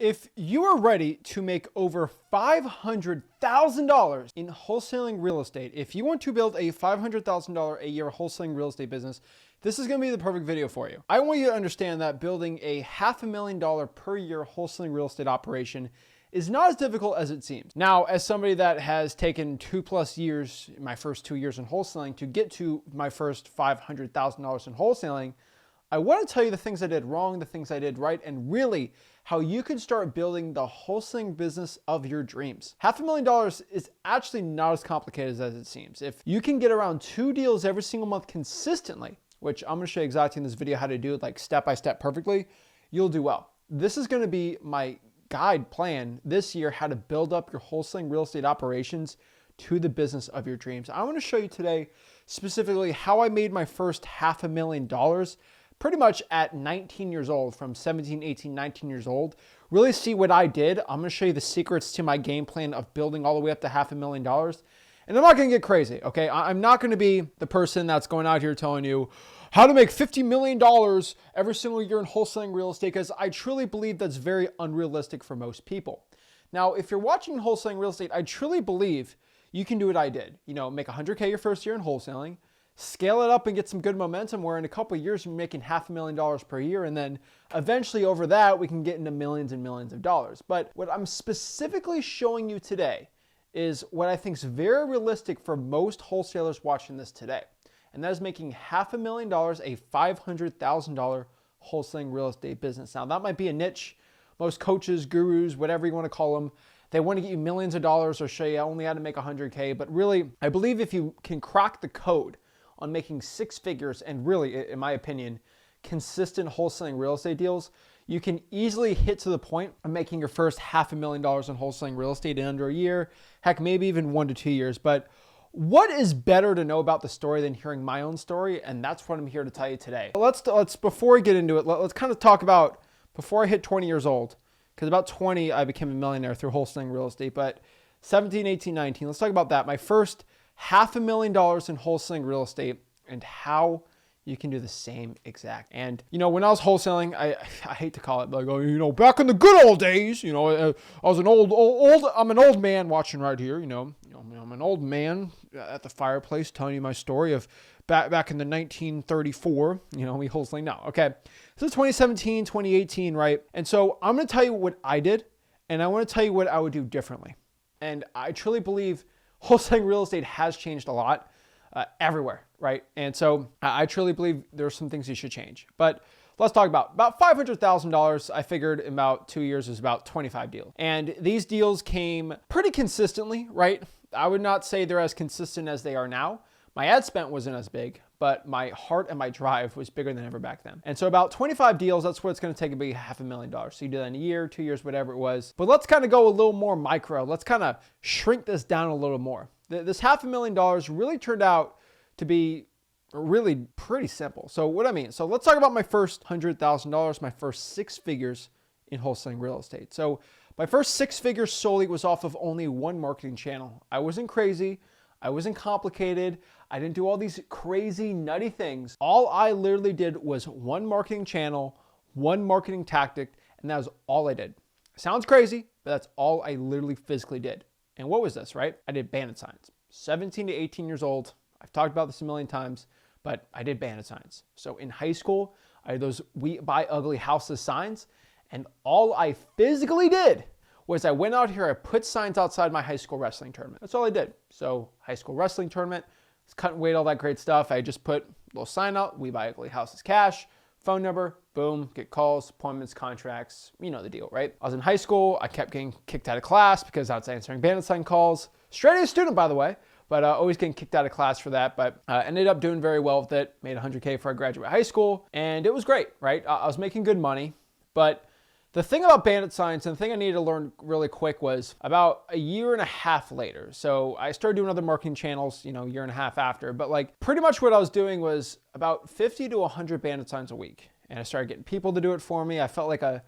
If you are ready to make over $500,000 in wholesaling real estate, if you want to build a $500,000 a year wholesaling real estate business, this is going to be the perfect video for you. I want you to understand that building a $500,000 per year wholesaling real estate operation is not as difficult as it seems. Now, as somebody that has taken 2+ years, my first 2 years in wholesaling, to get to my first $500,000 in wholesaling, I want to tell you the things I did wrong, the things I did right, and really how you can start building the wholesaling business of your dreams. $500,000 is actually not as complicated as it seems. If you can get around 2 deals every single month consistently, which I'm going to show you exactly in this video how to do it, like step by step perfectly, you'll do well. This is going to be my guide plan this year, how to build up your wholesaling real estate operations to the business of your dreams. I want to show you today specifically how I made my first $500,000 pretty much at 19 years old, from 17, 18, 19 years old. Really see what I did. I'm going to show you the secrets to my game plan of building all the way up to $500,000. And I'm not going to get crazy, okay? I'm not going to be the person that's going out here telling you how to make $50 million every single year in wholesaling real estate, because I truly believe that's very unrealistic for most people. Now, if you're watching wholesaling real estate, I truly believe you can do what I did. You know, make $100K your first year in wholesaling, scale it up and get some good momentum where in a couple of years you're making $500,000 per year, and then eventually over that we can get into millions and millions of dollars. But what I'm specifically showing you today is what I think is very realistic for most wholesalers watching this today, and that is making $500,000 a $500,000 wholesaling real estate business. Now that might be a niche. Most coaches, gurus, whatever you want to call them, they want to get you millions of dollars or show you only how to make 100K. But really, I believe if you can crack the code on making 6 figures and really, in my opinion, consistent wholesaling real estate deals, you can easily hit to the point of making your first $500,000 in wholesaling real estate in under a year, heck, maybe even 1 to 2 years. But what is better to know about the story than hearing my own story? And that's what I'm here to tell you today. Let's before we get into it, let's kind of talk about before I hit 20 years old, because about 20, I became a millionaire through wholesaling real estate, but 17, 18, 19, let's talk about that. My first $500,000 in wholesaling real estate and how you can do the same exact. And, you know, when I was wholesaling, I hate to call it, but like, you know, back in the good old days, you know, I was I'm an old man watching right here, I'm an old man at the fireplace telling you my story of back in the 1934, we wholesaling now. Okay. So it's 2017, 2018, right? And so I'm going to tell you what I did, and I want to tell you what I would do differently. And I truly believe wholesaling real estate has changed a lot everywhere, right? And so I truly believe there's some things you should change. But let's talk about $500,000. I figured in about 2 years is about 25 deals. And these deals came pretty consistently, right? I would not say they're as consistent as they are now. My ad spend wasn't as big, but my heart and my drive was bigger than ever back then. And so about 25 deals, that's what it's going to take to be $500,000. So you do that in a year, 2 years, whatever it was. But let's kind of go a little more micro. Let's kind of shrink this down a little more. This $500,000 really turned out to be really pretty simple. So what I mean, so let's talk about my first $100,000, my first 6 figures in wholesaling real estate. So my first 6 figures solely was off of only one marketing channel. I wasn't crazy. I wasn't complicated. I didn't do all these crazy, nutty things. All I literally did was one marketing channel, one marketing tactic, and that was all I did. Sounds crazy, but that's all I literally physically did. And what was this, right? I did bandit signs. 17 to 18 years old. I've talked about this a million times, but I did bandit signs. So in high school, I had those "We Buy Ugly Houses" signs, and all I physically did was I went out here, I put signs outside my high school wrestling tournament. That's all I did. So high school wrestling tournament, it's cutting weight, all that great stuff. I just put a little sign out, "We Buy Ugly Houses Cash," phone number, boom, get calls, appointments, contracts, you know the deal, right? I was in high school, I kept getting kicked out of class because I was answering bandit sign calls. Straight A student, by the way, but always getting kicked out of class for that. But ended up doing very well with it, made 100K before I graduated high school, and it was great, right? I was making good money, but the thing about bandit signs, and the thing I needed to learn really quick, was about a year and a half later. So I started doing other marketing channels, a year and a half after, but like pretty much what I was doing was about 50 to 100 bandit signs a week. And I started getting people to do it for me. I felt like a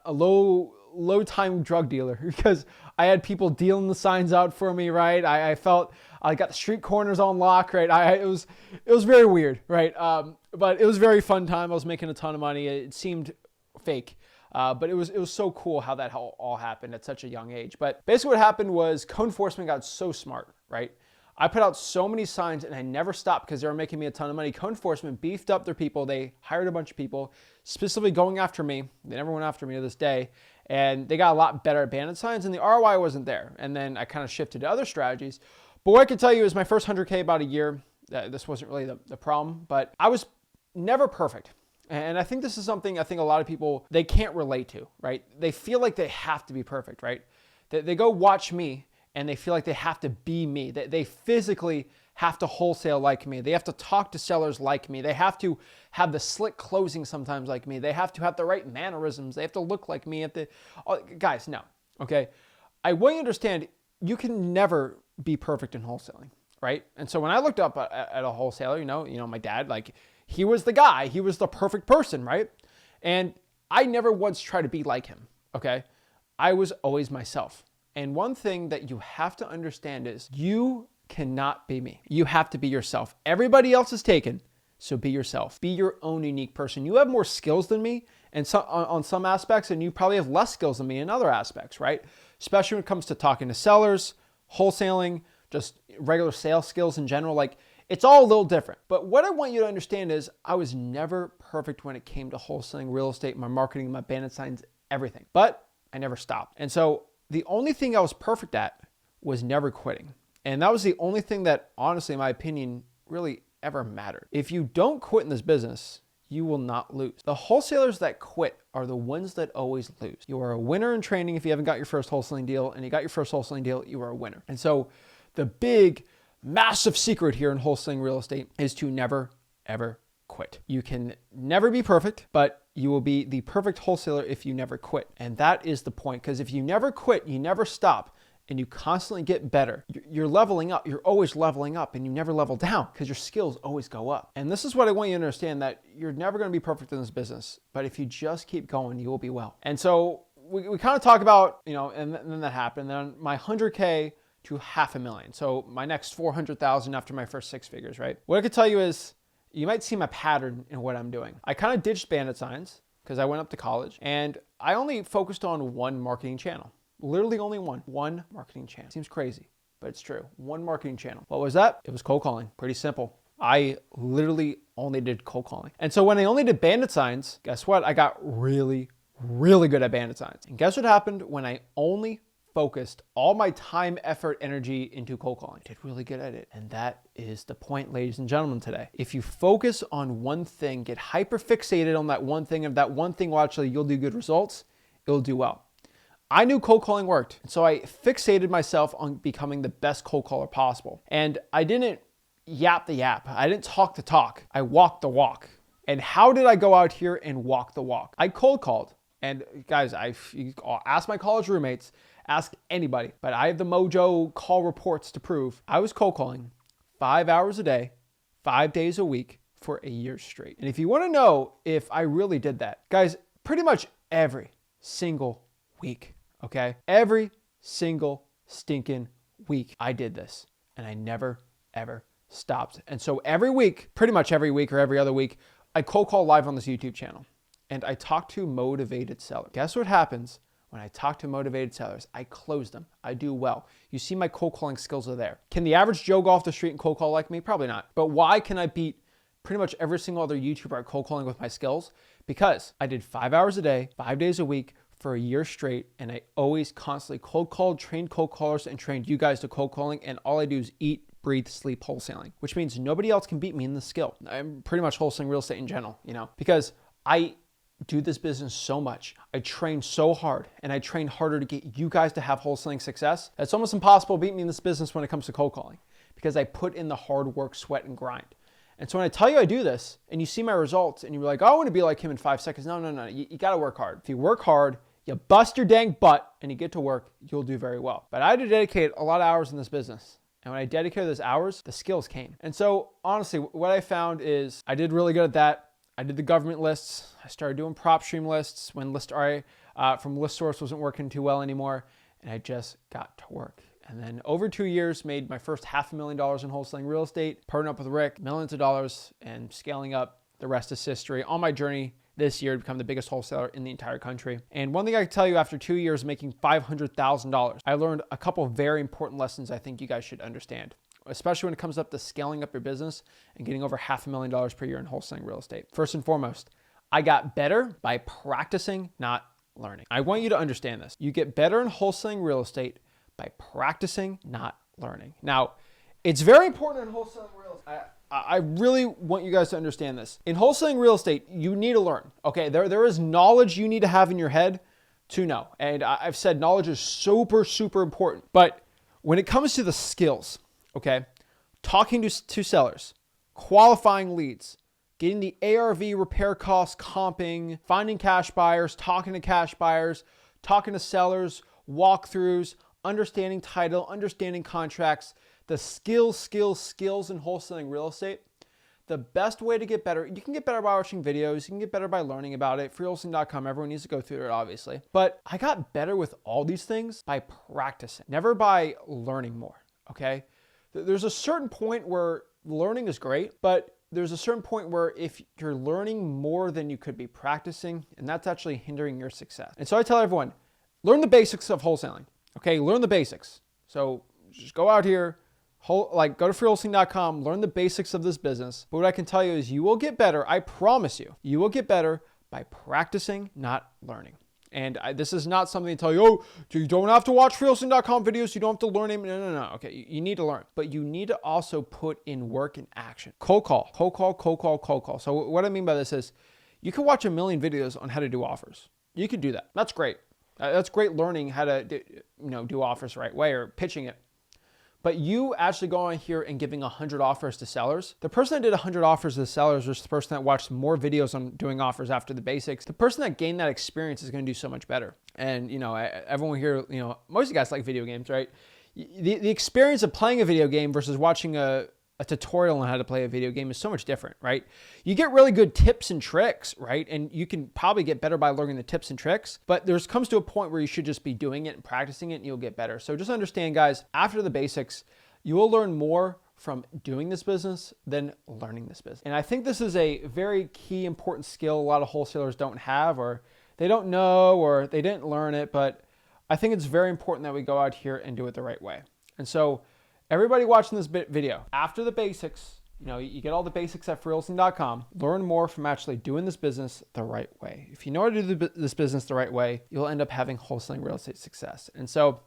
low time drug dealer because I had people dealing the signs out for me, right? I felt I got the street corners on lock, right? It was very weird, right? But it was a very fun time. I was making a ton of money. It seemed fake. But it was so cool how that all happened at such a young age. But basically what happened was code enforcement got so smart, right? I put out so many signs and I never stopped because they were making me a ton of money. Code enforcement beefed up their people. They hired a bunch of people specifically going after me. They never went after me to this day. And they got a lot better at bandit signs and the ROI wasn't there. And then I kind of shifted to other strategies. But what I can tell you is my first 100K about a year, this wasn't really the problem, but I was never perfect. And I think this is something I think a lot of people, they can't relate to, right? They feel like they have to be perfect, right? They go watch me and they feel like they have to be me. They physically have to wholesale like me. They have to talk to sellers like me. They have to have the slick closing sometimes like me. They have to have the right mannerisms. They have to look like me. Guys, no, okay? I want you to understand, you can never be perfect in wholesaling, right? And so when I looked up at a wholesaler, you know, my dad, like he was the guy, he was the perfect person, right? And I never once tried to be like him, okay? I was always myself. And one thing that you have to understand is you cannot be me. You have to be yourself. Everybody else is taken, so be yourself. Be your own unique person. You have more skills than me and on some aspects, and you probably have less skills than me in other aspects, right? Especially when it comes to talking to sellers, wholesaling, just regular sales skills in general. Like, it's all a little different. But what I want you to understand is I was never perfect when it came to wholesaling, real estate, my marketing, my bandit signs, everything. But I never stopped. And so the only thing I was perfect at was never quitting. And that was the only thing that, honestly, in my opinion, really ever mattered. If you don't quit in this business, you will not lose. The wholesalers that quit are the ones that always lose. You are a winner in training if you haven't got your first wholesaling deal, and you got your first wholesaling deal, you are a winner. And so the big, massive secret here in wholesaling real estate is to never, ever quit. You can never be perfect, but you will be the perfect wholesaler if you never quit. And that is the point, because if you never quit, you never stop, and you constantly get better, you're leveling up. You're always leveling up, and you never level down because your skills always go up. And this is what I want you to understand, that you're never going to be perfect in this business, but if you just keep going, you will be well. And so we kind of talk about, you know, and then that happened. Then my 100K to $500,000. So my next 400,000 after my first 6 figures, right? What I could tell you is, you might see my pattern in what I'm doing. I kind of ditched bandit signs because I went up to college and I only focused on one marketing channel. Literally only one marketing channel. Seems crazy, but it's true. One marketing channel. What was that? It was cold calling. Pretty simple. I literally only did cold calling. And so when I only did bandit signs, guess what? I got really, really good at bandit signs. And guess what happened when I only focused all my time, effort, energy into cold calling? I did really good at it. And that is the point, ladies and gentlemen, today. If you focus on one thing, get hyper fixated on that one thing, and that one thing will actually yield you good results, it'll do well. I knew cold calling worked. So I fixated myself on becoming the best cold caller possible. And I didn't yap the yap. I didn't talk the talk. I walked the walk. And how did I go out here and walk the walk? I cold called. And guys, you ask my college roommates, ask anybody, but I have the mojo call reports to prove I was cold calling 5 hours a day, 5 days a week for a year straight. And if you want to know if I really did that, guys, pretty much every single week, okay? Every single stinking week I did this, and I never, ever stopped. And so every week, pretty much every week or every other week, I cold call live on this YouTube channel and I talk to motivated sellers. Guess what happens when I talk to motivated sellers? I close them. I do well. You see my cold calling skills are there. Can the average Joe go off the street and cold call like me? Probably not. But why can I beat pretty much every single other YouTuber at cold calling with my skills? Because I did 5 hours a day, 5 days a week for a year straight, and I always constantly cold called, trained cold callers, and trained you guys to cold calling, and all I do is eat, breathe, sleep wholesaling, which means nobody else can beat me in the skill. I'm pretty much wholesaling real estate in general, you know, because I do this business so much. I train so hard, and I train harder to get you guys to have wholesaling success. It's almost impossible to beat me in this business when it comes to cold calling, because I put in the hard work, sweat, and grind. And so when I tell you I do this, and you see my results, and you're like, oh, I want to be like him in 5 seconds. No. You got to work hard. If you work hard, you bust your dang butt, and you get to work, you'll do very well. But I had to dedicate a lot of hours in this business. And when I dedicated those hours, the skills came. And so honestly, what I found is I did really good at that. I did the government lists. I started doing prop stream lists when ListRA from ListSource wasn't working too well anymore. And I just got to work. And then over 2 years, made my first $500,000 in wholesaling real estate, partnered up with Rick, millions of dollars, and scaling up. The rest is history on my journey this year to become the biggest wholesaler in the entire country. And one thing I can tell you, after 2 years making $500,000, I learned a couple of very important lessons I think you guys should understand, especially when it comes up to scaling up your business and getting over $500,000 per year in wholesaling real estate. First and foremost, I got better by practicing, not learning. I want you to understand this. You get better in wholesaling real estate by practicing, not learning. Now, it's very important in wholesaling real estate. I really want you guys to understand this. In wholesaling real estate, you need to learn, okay? There is knowledge you need to have in your head to know. And I've said knowledge is super, super important. But when it comes to the skills, okay, talking to sellers, qualifying leads, getting the ARV repair costs, comping, finding cash buyers, talking to sellers, walkthroughs, understanding title, understanding contracts, the skills in wholesaling real estate. The best way to get better, you can get better by watching videos, you can get better by learning about it. freewholesaling.com, everyone needs to go through it, obviously. But I got better with all these things by practicing, never by learning more, okay? There's a certain point where learning is great, but there's a certain point where if you're learning more than you could be practicing, and that's actually hindering your success. And so I tell everyone, learn the basics of wholesaling, okay? Learn the basics. So just go out here, go to freewholesaling.com, learn the basics of this business. But what I can tell you is you will get better. I promise you, you will get better by practicing, not learning. And this is not something to tell you, oh, you don't have to watch freewholesaling.com videos. You don't have to learn them. No. Okay, you need to learn. But you need to also put in work and action. Cold call. So what I mean by this is you can watch a million videos on how to do offers. You can do that. That's great. That's great learning how to do offers the right way or pitching it. But you actually go on here and giving 100 offers to sellers. The person that did 100 offers to sellers was the person that watched more videos on doing offers after the basics. The person that gained that experience is going to do so much better. And, everyone here, most of you guys like video games, right? The experience of playing a video game versus watching a tutorial on how to play a video game is so much different, right? You get really good tips and tricks, right? And you can probably get better by learning the tips and tricks, but there comes to a point where you should just be doing it and practicing it and you'll get better. So just understand, guys, after the basics, you will learn more from doing this business than learning this business. And I think this is a very key, important skill a lot of wholesalers don't have, or they don't know, or they didn't learn it, but I think it's very important that we go out here and do it the right way. And so everybody watching this video, after the basics, you get all the basics at freewholesaling.com. Learn more from actually doing this business the right way. If you know how to do this business the right way, you'll end up having wholesaling real estate success. And so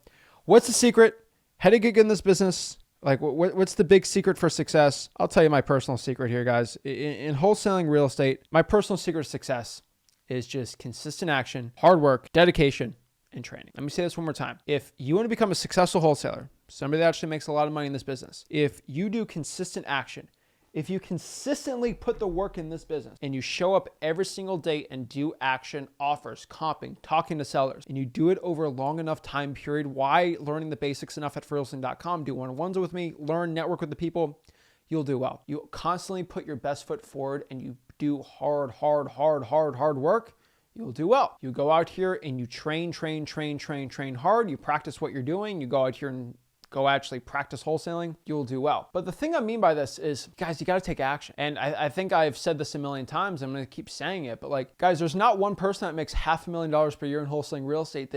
what's the secret? How to get good in this business? Like, what's the big secret for success? I'll tell you my personal secret here, guys. In wholesaling real estate, my personal secret to success is just consistent action, hard work, dedication, and training. Let me say this one more time. If you want to become a successful wholesaler, somebody that actually makes a lot of money in this business, if you do consistent action, if you consistently put the work in this business and you show up every single day and do action, offers, comping, talking to sellers, and you do it over a long enough time period, why learning the basics enough at freewholesaling.com, do one-on-ones with me, learn, network with the people, you'll do well. You constantly put your best foot forward and you do hard work, you'll do well. You go out here and you train hard. You practice what you're doing. You go out here and go actually practice wholesaling, you'll do well. But the thing I mean by this is, guys, you got to take action. And I think I've said this a million times. I'm going to keep saying it. But guys, there's not one person that makes $500,000 per year in wholesaling real estate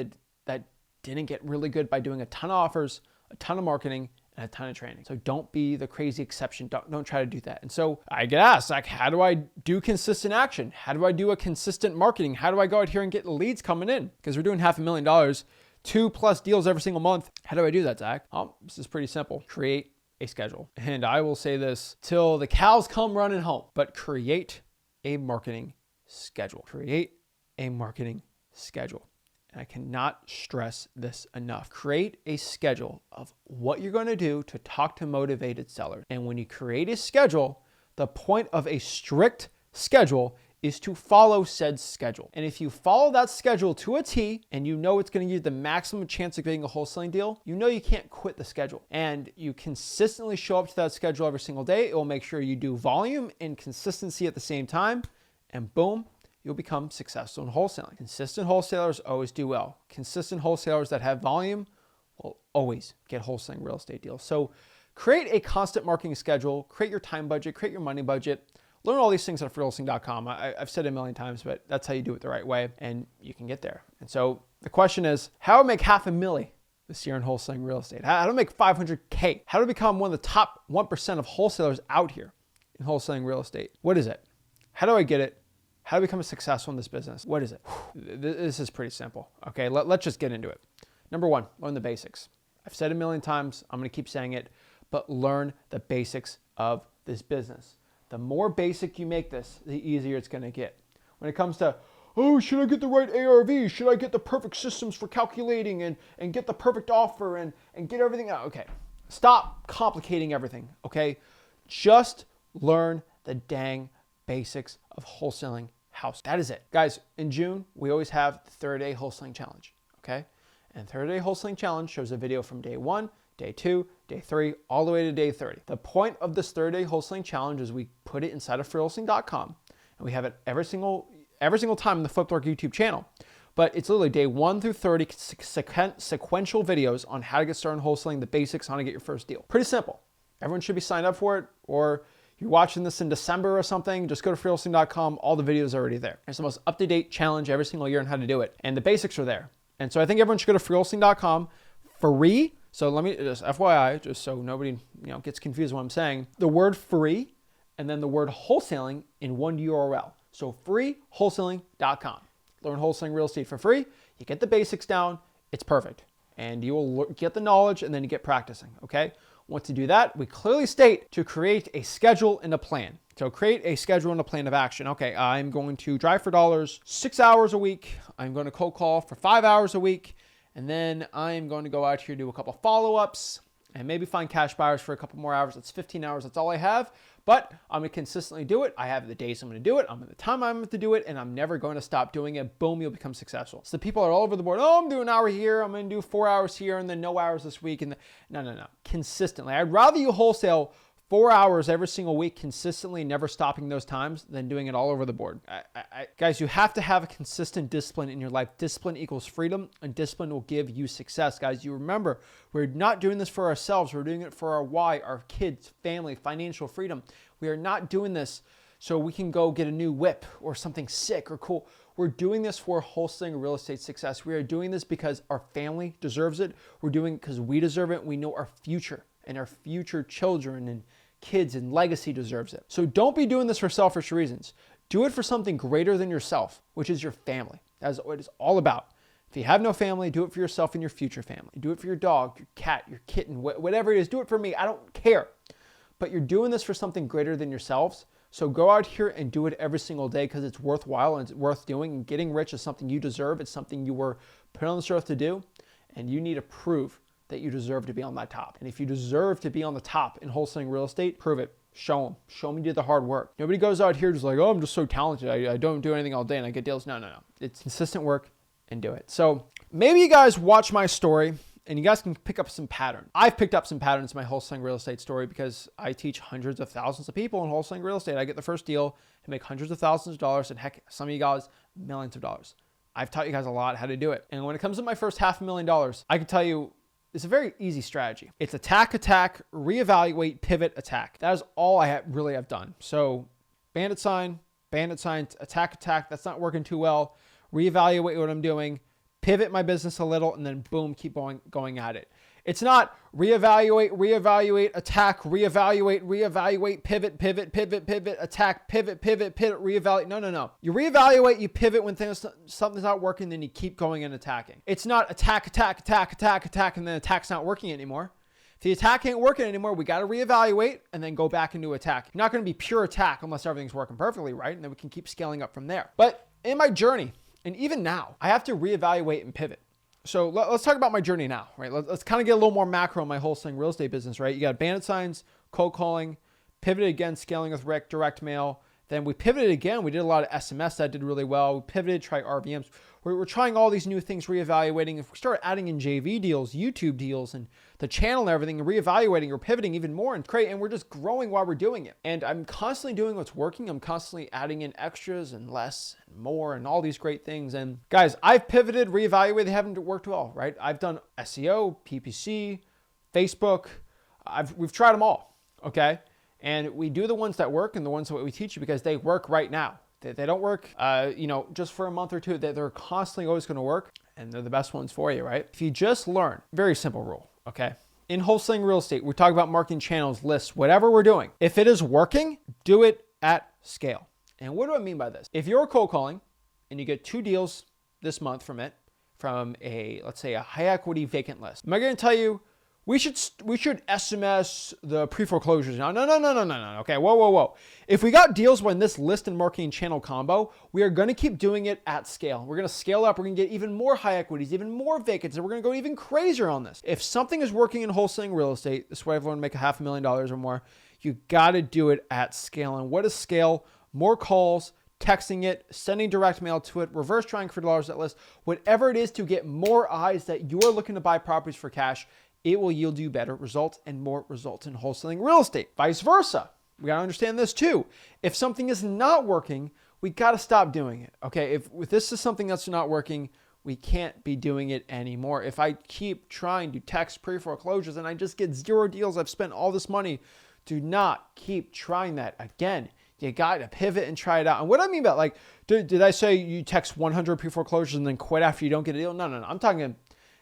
that didn't get really good by doing a ton of offers, a ton of marketing, and a ton of training. So don't be the crazy exception. Don't try to do that. And so I get asked, how do I do consistent action? How do I do a consistent marketing? How do I go out here and get leads coming in? Because we're doing $500,000, 2+ deals every single month. How do I do that, Zach? This is pretty simple. Create a schedule. And I will say this till the cows come running home, but create a marketing schedule. Create a marketing schedule. And I cannot stress this enough. Create a schedule of what you're going to do to talk to motivated sellers. And when you create a schedule, the point of a strict schedule is to follow said schedule. And if you follow that schedule to a T and you know it's going to give you the maximum chance of getting a wholesaling deal, you know you can't quit the schedule. And you consistently show up to that schedule every single day. It will make sure you do volume and consistency at the same time. And boom, you'll become successful in wholesaling. Consistent wholesalers always do well. Consistent wholesalers that have volume will always get wholesaling real estate deals. So create a constant marketing schedule, create your time budget, create your money budget. Learn all these things at freewheeling.com. I've said it a million times, but that's how you do it the right way, and you can get there. And so the question is, how do I make $500,000 this year in wholesaling real estate? How do I make $500K? How to become one of the top 1% of wholesalers out here in wholesaling real estate? What is it? How do I get it? How to become successful in this business? What is it? This is pretty simple. Okay, let's just get into it. Number one, learn the basics. I've said it a million times. I'm going to keep saying it, but learn the basics of this business. The more basic you make this, the easier it's going to get. When it comes to, oh, should I get the right ARV? Should I get the perfect systems for calculating and get the perfect offer and get everything out? Okay, stop complicating everything, okay? Just learn the dang basics of wholesaling house. That is it. Guys, in June, we always have the 30-day wholesaling challenge, okay? And 30-day wholesaling challenge shows a video from day 1, day 2, day 3, all the way to day 30. The point of this 30-day wholesaling challenge is we put it inside of freewheeling.com, and we have it every single time in the Flipboard YouTube channel. But it's literally day 1 through 30 sequential videos on how to get started in wholesaling, the basics, how to get your first deal. Pretty simple. Everyone should be signed up for it, or you're watching this in December or something, just go to freewheeling.com. All the videos are already there. It's the most up-to-date challenge every single year on how to do it. And the basics are there. And so I think everyone should go to freewheeling.com free. So let me just FYI, just so nobody gets confused what I'm saying. The word free and then the word wholesaling in one URL. So freewholesaling.com. Learn wholesaling real estate for free. You get the basics down. It's perfect. And you will get the knowledge and then you get practicing, okay? Once you do that, we clearly state to create a schedule and a plan. So create a schedule and a plan of action. Okay, I'm going to drive for dollars 6 hours a week. I'm going to cold call for 5 hours a week. And then I'm going to go out here, do a couple follow-ups, and maybe find cash buyers for a couple more hours. That's 15 hours. That's all I have. But I'm going to consistently do it. I have the days I'm going to do it. I'm at the time I'm going to do it, and I'm never going to stop doing it. Boom, you'll become successful. So the people are all over the board. Oh, I'm doing an hour here. I'm going to do 4 hours here, and then no hours this week. And no. Consistently. I'd rather you wholesale 4 hours every single week consistently, never stopping those times, than doing it all over the board. Guys, you have to have a consistent discipline in your life. Discipline equals freedom, and discipline will give you success. Guys, you remember, we're not doing this for ourselves. We're doing it for our why, our kids, family, financial freedom. We are not doing this so we can go get a new whip or something sick or cool. We're doing this for wholesaling real estate success. We are doing this because our family deserves it. We're doing it because we deserve it. We know our future and our future children and kids and legacy deserves it. So don't be doing this for selfish reasons. Do it for something greater than yourself, which is your family. That's what it's all about. If you have no family, do it for yourself and your future family. Do it for your dog, your cat, your kitten, whatever it is. Do it for me. I don't care. But you're doing this for something greater than yourselves. So go out here and do it every single day because it's worthwhile and it's worth doing. And getting rich is something you deserve. It's something you were put on this earth to do. And you need to prove that you deserve to be on that top. And if you deserve to be on the top in wholesaling real estate, prove it. Show them. Show me you did the hard work. Nobody goes out here just like, oh, I'm just so talented. I don't do anything all day and I get deals. No. It's consistent work and do it. So maybe you guys watch my story and you guys can pick up some patterns. I've picked up some patterns in my wholesaling real estate story because I teach hundreds of thousands of people in wholesaling real estate. I get the first deal and make hundreds of thousands of dollars, and heck, some of you guys, millions of dollars. I've taught you guys a lot how to do it. And when it comes to my first $500,000, I can tell you it's a very easy strategy. It's attack, reevaluate, pivot, attack. That is all I really have done. So bandit sign, attack, that's not working too well. Reevaluate what I'm doing, pivot my business a little, and then boom, keep going at it. It's not reevaluate, attack, reevaluate, pivot, attack, pivot, reevaluate. No. You reevaluate, you pivot when something's not working, then you keep going and attacking. It's not attack, and then attack's not working anymore. If the attack ain't working anymore, we got to reevaluate and then go back into attack. You're not going to be pure attack unless everything's working perfectly, right? And then we can keep scaling up from there. But in my journey, and even now, I have to reevaluate and pivot. So let's talk about my journey now, right? Let's kind of get a little more macro in my wholesaling real estate business, right? You got bandit signs, cold calling, pivoted again, scaling with direct mail. Then we pivoted again. We did a lot of SMS that did really well. We pivoted, try RVMs. We're trying all these new things, reevaluating. If we start adding in JV deals, YouTube deals, and the channel and everything, and reevaluating or pivoting even more and we're just growing while we're doing it. And I'm constantly doing what's working. I'm constantly adding in extras and less and more and all these great things. And guys, I've pivoted, reevaluated. They haven't worked well, right? I've done SEO, PPC, Facebook. We've tried them all, okay? And we do the ones that work and the ones that we teach you because they work right now. They don't work, just for a month or two. They're constantly always going to work, and they're the best ones for you, right? If you just learn, very simple rule, okay? In wholesaling real estate, we talk about marketing channels, lists, whatever we're doing. If it is working, do it at scale. And what do I mean by this? If you're cold calling and you get 2 deals this month from it, from let's say a high equity vacant list, am I going to tell you, we should SMS the pre-foreclosures now? No. Okay, whoa. If we got deals when this list and marketing channel combo, we are going to keep doing it at scale. We're going to scale up. We're going to get even more high equities, even more vacancies, and we're going to go even crazier on this. If something is working in wholesaling real estate, this way I've learned to make $500,000 or more, you got to do it at scale. And what is scale? More calls, texting it, sending direct mail to it, reverse trying for dollars that list, whatever it is to get more eyes that you're looking to buy properties for cash. It will yield you better results and more results in wholesaling real estate. Vice versa. We got to understand this too. If something is not working, we got to stop doing it. Okay. If this is something that's not working, we can't be doing it anymore. If I keep trying to text pre-foreclosures and I just get 0 deals, I've spent all this money. Do not keep trying that. Again, you got to pivot and try it out. And what I mean by like, did I say you text 100 pre-foreclosures and then quit after you don't get a deal? No. I'm talking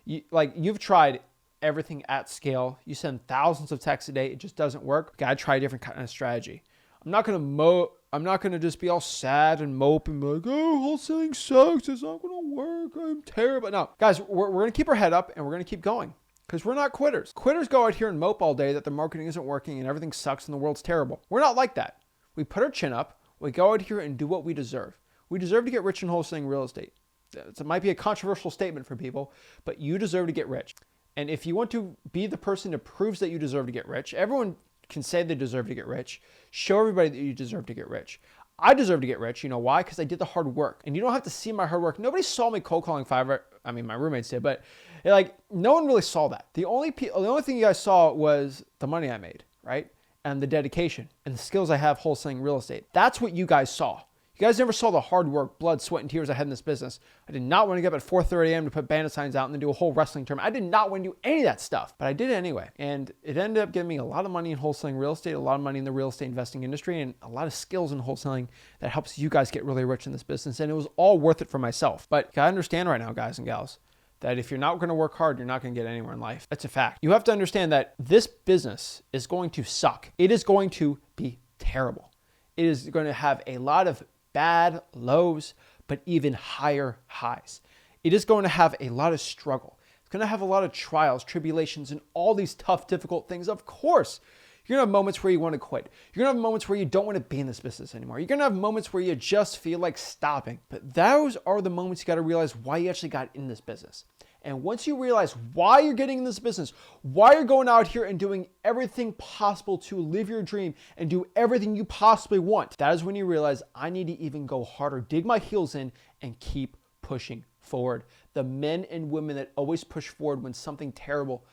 you've tried everything at scale. You send thousands of texts a day. It just doesn't work. Got to try a different kind of strategy. I'm not going to just be all sad and mope and be like, oh, wholesaling sucks. It's not going to work. I'm terrible. No, guys, we're going to keep our head up and we're going to keep going because we're not quitters. Quitters go out here and mope all day that the marketing isn't working and everything sucks and the world's terrible. We're not like that. We put our chin up. We go out here and do what we deserve. We deserve to get rich in wholesaling real estate. It might be a controversial statement for people, but you deserve to get rich. And if you want to be the person that proves that you deserve to get rich, everyone can say they deserve to get rich. Show everybody that you deserve to get rich. I deserve to get rich. You know why? Because I did the hard work. And you don't have to see my hard work. Nobody saw me cold calling Fiverr. I mean, my roommates did, but no one really saw that. The only thing you guys saw was the money I made, right? And the dedication and the skills I have wholesaling real estate. That's what you guys saw. You guys never saw the hard work, blood, sweat, and tears I had in this business. I did not want to get up at 4:30 a.m. to put bandit signs out and then do a whole wrestling tournament. I did not want to do any of that stuff, but I did it anyway. And it ended up giving me a lot of money in wholesaling real estate, a lot of money in the real estate investing industry, and a lot of skills in wholesaling that helps you guys get really rich in this business. And it was all worth it for myself. But you gotta understand right now, guys and gals, that if you're not going to work hard, you're not going to get anywhere in life. That's a fact. You have to understand that this business is going to suck. It is going to be terrible. It is going to have a lot of bad lows, but even higher highs. It is going to have a lot of struggle. It's going to have a lot of trials, tribulations, and all these tough, difficult things. Of course, you're going to have moments where you want to quit. You're going to have moments where you don't want to be in this business anymore. You're going to have moments where you just feel like stopping. But those are the moments you got to realize why you actually got in this business. And once you realize why you're getting in this business, why you're going out here and doing everything possible to live your dream and do everything you possibly want, that is when you realize I need to even go harder, dig my heels in, and keep pushing forward. The men and women that always push forward when something terrible,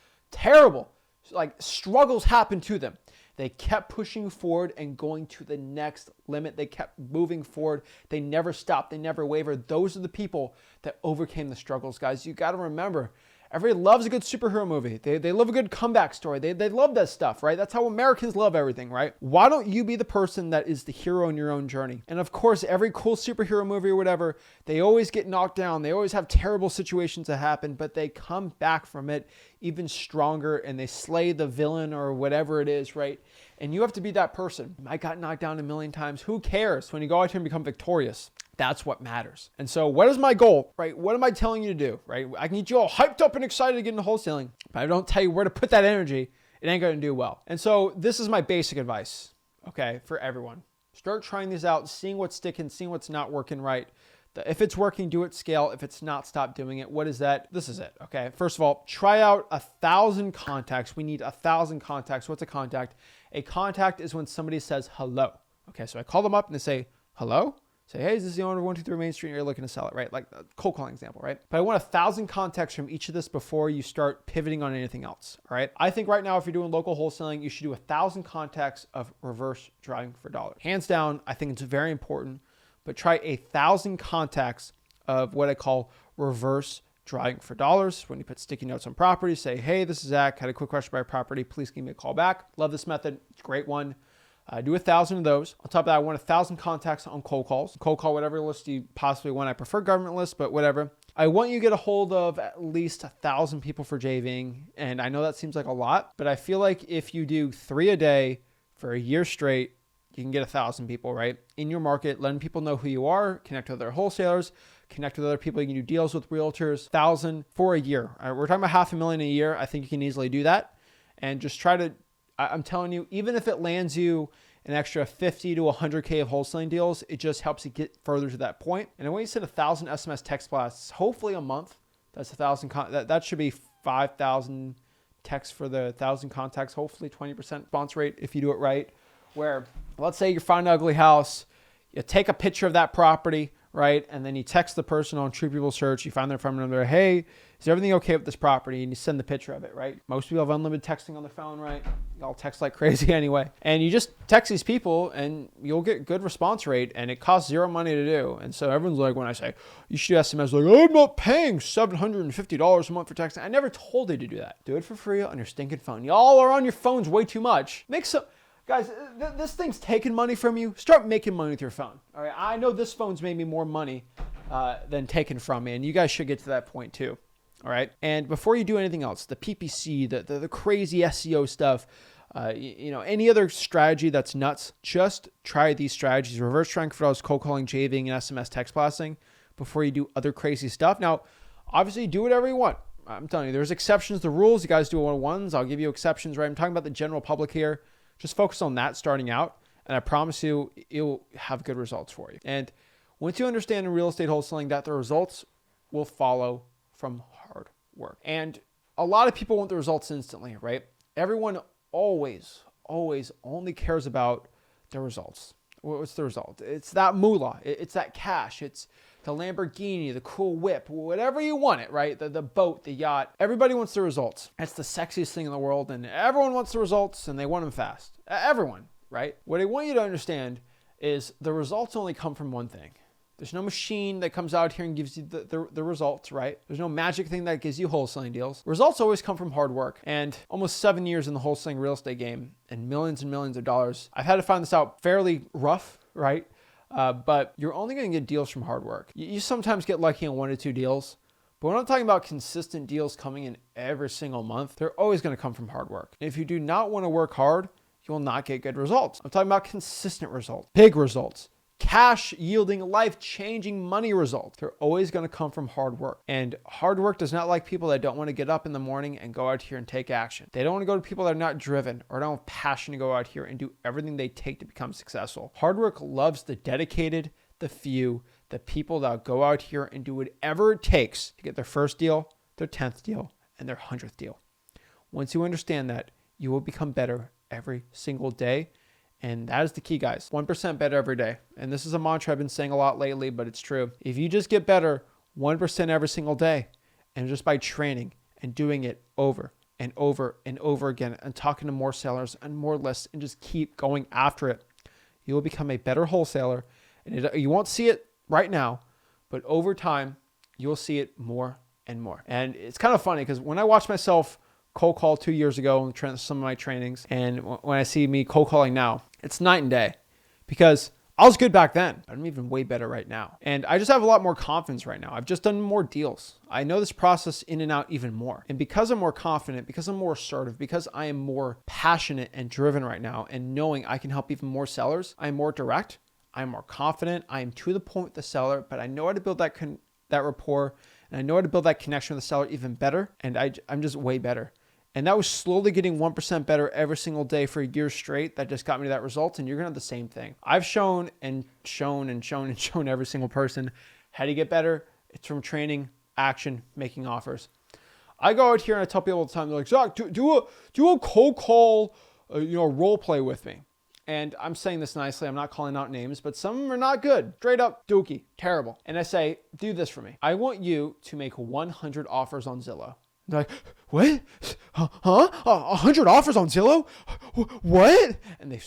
like struggles happen to them, they kept pushing forward and going to the next limit. They kept moving forward. They never stopped. They never wavered. Those are the people that overcame the struggles, guys. You got to remember, everybody loves a good superhero movie. They love a good comeback story. They love that stuff, right? That's how Americans love everything, right? Why don't you be the person that is the hero in your own journey? And of course, every cool superhero movie or whatever, they always get knocked down. They always have terrible situations that happen, but they come back from it even stronger and they slay the villain or whatever it is, right? And you have to be that person. I got knocked down a million times. Who cares when you go out here and become victorious? That's what matters. And so what is my goal, right? What am I telling you to do, right? I can get you all hyped up and excited to get into wholesaling, but I don't tell you where to put that energy. It ain't going to do well. And so this is my basic advice, okay, for everyone. Start trying these out, seeing what's sticking, seeing what's not working right. If it's working, do it scale. If it's not, stop doing it. What is that? This is it, okay? First of all, try out 1,000 contacts. We need 1,000 contacts. What's a contact? A contact is when somebody says hello. Okay, so I call them up and they say, hello? Say, hey, is this the owner of 123 Main Street? You're looking to sell it, right? Like a cold calling example, right? But I want 1,000 contacts from each of this before you start pivoting on anything else, all right? I think right now, if you're doing local wholesaling, you should do 1,000 contacts of reverse driving for dollars. Hands down, I think it's very important, but try 1,000 contacts of what I call reverse driving for dollars. When you put sticky notes on property, say, hey, this is Zach, had a quick question about your property. Please give me a call back. Love this method. It's a great one. Do 1,000 of those. On top of that, I want 1,000 contacts on cold calls. Cold call whatever list you possibly want. I prefer government lists, but whatever. I want you to get a hold of at least 1,000 people for JVing. And I know that seems like a lot, but I feel like if you do 3 a day for a year straight, you can get 1,000 people, right? In your market, letting people know who you are, connect with other wholesalers, connect with other people. You can do deals with realtors, 1,000 for a year. We're talking about $500,000 a year. I think you can easily do that. And just try to, I'm telling you, even if it lands you an extra 50 to 100K of wholesaling deals, it just helps you get further to that point. And I want you to send 1,000 SMS text blasts, hopefully a month. That's 1,000, that should be 5,000 texts for the 1,000 contacts, hopefully 20% response rate if you do it right. Where, let's say you find an ugly house, you take a picture of that property, right? And then you text the person on True People Search, you find their phone number, hey, is everything okay with this property? And you send the picture of it, right? Most people have unlimited texting on their phone, right? Y'all text like crazy anyway. And you just text these people and you'll get good response rate and it costs zero money to do. And so everyone's like, when I say, you should do SMS, like, I'm not paying $750 a month for texting. I never told you to do that. Do it for free on your stinking phone. Y'all are on your phones way too much. Guys, this thing's taking money from you. Start making money with your phone. All right. I know this phone's made me more money than taken from me. And you guys should get to that point too. All right. And before you do anything else, the PPC, the crazy SEO stuff, any other strategy that's nuts, just try these strategies: reverse transfer dollars, cold calling, JVing, and SMS text blasting before you do other crazy stuff. Now, obviously, do whatever you want. I'm telling you, there's exceptions to rules. You guys do one-on-ones. I'll give you exceptions, right? I'm talking about the general public here. Just focus on that starting out, and I promise you, it'll have good results for you. And once you understand in real estate wholesaling that the results will follow from hard work. And a lot of people want the results instantly, right? Everyone always only cares about the results. What's the result? It's that moolah. It's that cash. It's the Lamborghini, the cool whip, whatever you want it, right? The boat, the yacht. Everybody wants the results. That's the sexiest thing in the world, and everyone wants the results, and they want them fast. Everyone, right? What I want you to understand is the results only come from one thing. There's no machine that comes out here and gives you the results, right? There's no magic thing that gives you wholesaling deals. Results always come from hard work. And almost 7 years in the wholesaling real estate game and millions of dollars, I've had to find this out fairly rough, right? But you're only going to get deals from hard work. You sometimes get lucky on 1 or 2 deals, but we're not talking about consistent deals coming in every single month. They're always going to come from hard work. If you do not want to work hard, you will not get good results. I'm talking about consistent results, big results, cash yielding, life-changing money results. They're always going to come from hard work. And hard work does not like people that don't want to get up in the morning and go out here and take action. They don't want to go to people that are not driven or don't have passion to go out here and do everything they take to become successful. Hard work loves the dedicated, the few, the people that go out here and do whatever it takes to get their first deal, their 10th deal, and their 100th deal. Once you understand that, you will become better every single day. And that is the key, guys. 1% better every day. And this is a mantra I've been saying a lot lately, but it's true. If you just get better 1% every single day, and just by training and doing it over and over and over again and talking to more sellers and more lists and just keep going after it, you will become a better wholesaler. And you won't see it right now, but over time, you'll see it more and more. And it's kind of funny because when I watch myself cold call 2 years ago in some of my trainings, and when I see me cold calling now, it's night and day, because I was good back then. I'm even way better right now. And I just have a lot more confidence right now. I've just done more deals. I know this process in and out even more. And because I'm more confident, because I'm more assertive, because I am more passionate and driven right now, and knowing I can help even more sellers, I'm more direct, I'm more confident, I am to the point with the seller, but I know how to build that rapport, and I know how to build that connection with the seller even better. And I'm just way better. And that was slowly getting 1% better every single day for a year straight. That just got me to that result. And you're going to have the same thing. I've shown every single person how to get better. It's from training, action, making offers. I go out here and I tell people all the time, they're like, Zach, do a cold call, role play with me. And I'm saying this nicely. I'm not calling out names, but some of them are not good. Straight up dookie, terrible. And I say, do this for me. I want you to make 100 offers on Zillow. They're like, what? Huh? 100 offers on Zillow? What? And they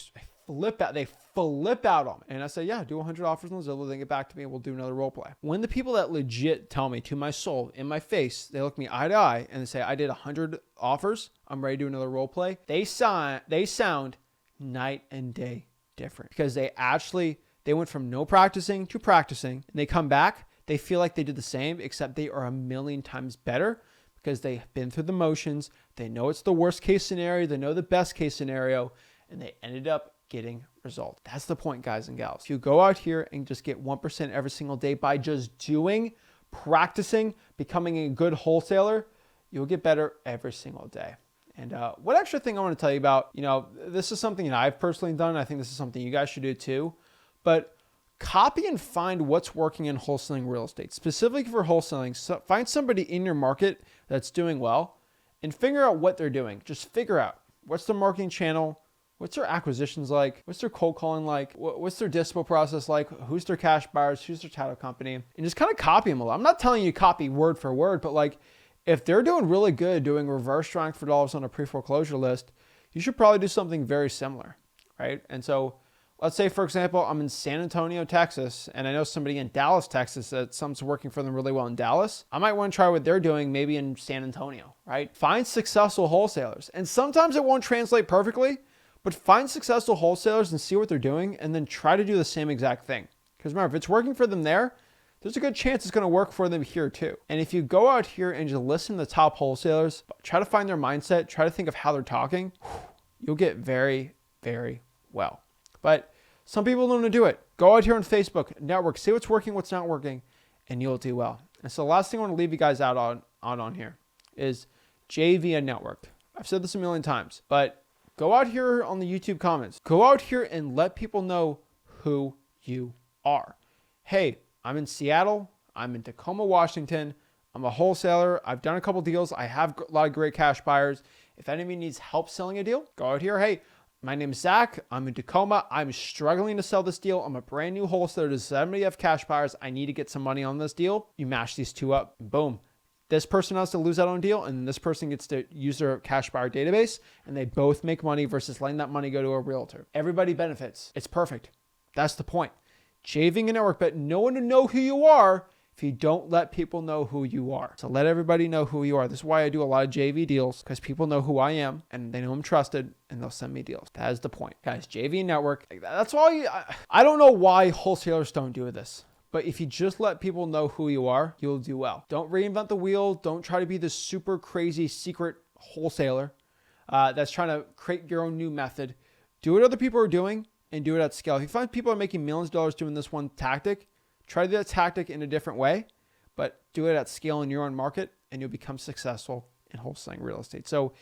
flip out. They flip out on me. And I say, yeah, do 100 offers on Zillow. Then get back to me and we'll do another role play. When the people that legit tell me to my soul, in my face, they look me eye to eye and they say, I did 100 offers. I'm ready to do another role play. They sound night and day different, because they went from no practicing to practicing, and they come back, they feel like they did the same, except they are a million times better because they've been through the motions. They know it's the worst case scenario. They know the best case scenario, and they ended up getting results. That's the point, guys and gals. If you go out here and just get 1% every single day by just doing, practicing, becoming a good wholesaler, you'll get better every single day. And what extra thing I want to tell you about, this is something that I've personally done. I think this is something you guys should do too, but copy and find what's working in wholesaling real estate. Specifically for wholesaling, so find somebody in your market that's doing well and figure out what they're doing. Just figure out what's the marketing channel, what's their acquisitions like, what's their cold calling like, what's their dispo process like, who's their cash buyers, who's their title company, and just kind of copy them a lot. I'm not telling you to copy word for word, but like if they're doing really good doing reverse transfer dollars on a pre-foreclosure list, you should probably do something very similar, right? And so let's say, for example, I'm in San Antonio, Texas, and I know somebody in Dallas, Texas, that something's working for them really well in Dallas. I might want to try what they're doing maybe in San Antonio, right? Find successful wholesalers. And sometimes it won't translate perfectly, but find successful wholesalers and see what they're doing, and then try to do the same exact thing. Because remember, if it's working for them there, there's a good chance it's going to work for them here too. And if you go out here and just listen to the top wholesalers, try to find their mindset, try to think of how they're talking, you'll get very, very well. But some people don't want to do it. Go out here on Facebook, network, see what's working, what's not working, and you'll do well. And so the last thing I want to leave you guys out on here is JV and network. I've said this a million times, but go out here on the YouTube comments. Go out here and let people know who you are. Hey, I'm in Seattle. I'm in Tacoma, Washington. I'm a wholesaler. I've done a couple deals. I have a lot of great cash buyers. If anybody needs help selling a deal, go out here. Hey, my name is Zach. I'm in Tacoma. I'm struggling to sell this deal. I'm a brand new wholesaler. Does somebody have cash buyers? I need to get some money on this deal. You mash these two up. Boom. This person has to lose out on a deal, and this person gets to use their cash buyer database, and they both make money versus letting that money go to a realtor. Everybody benefits. It's perfect. That's the point. Shaving a network, but no one to know who you are if you don't let people know who you are. So let everybody know who you are. This is why I do a lot of JV deals, because people know who I am and they know I'm trusted and they'll send me deals. That is the point. Guys, JV and network, that's why I don't know why wholesalers don't do this. But if you just let people know who you are, you'll do well. Don't reinvent the wheel. Don't try to be this super crazy secret wholesaler that's trying to create your own new method. Do what other people are doing and do it at scale. If you find people are making millions of dollars doing this one tactic, try that tactic in a different way, but do it at scale in your own market and you'll become successful in wholesaling real estate. So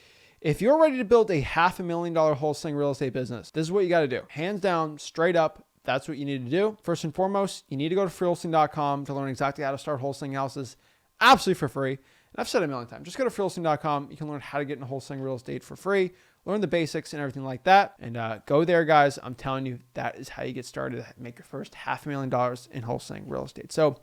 if you're ready to build a $500,000 wholesaling real estate business, this is what you got to do. Hands down, straight up, that's what you need to do. First and foremost, you need to go to freewholesaling.com to learn exactly how to start wholesaling houses absolutely for free. And I've said it a million times. Just go to freewholesaling.com. You can learn how to get into wholesaling real estate for free, learn the basics and everything like that. And go there, guys. I'm telling you, that is how you get started. Make your first $500,000 in wholesaling real estate. So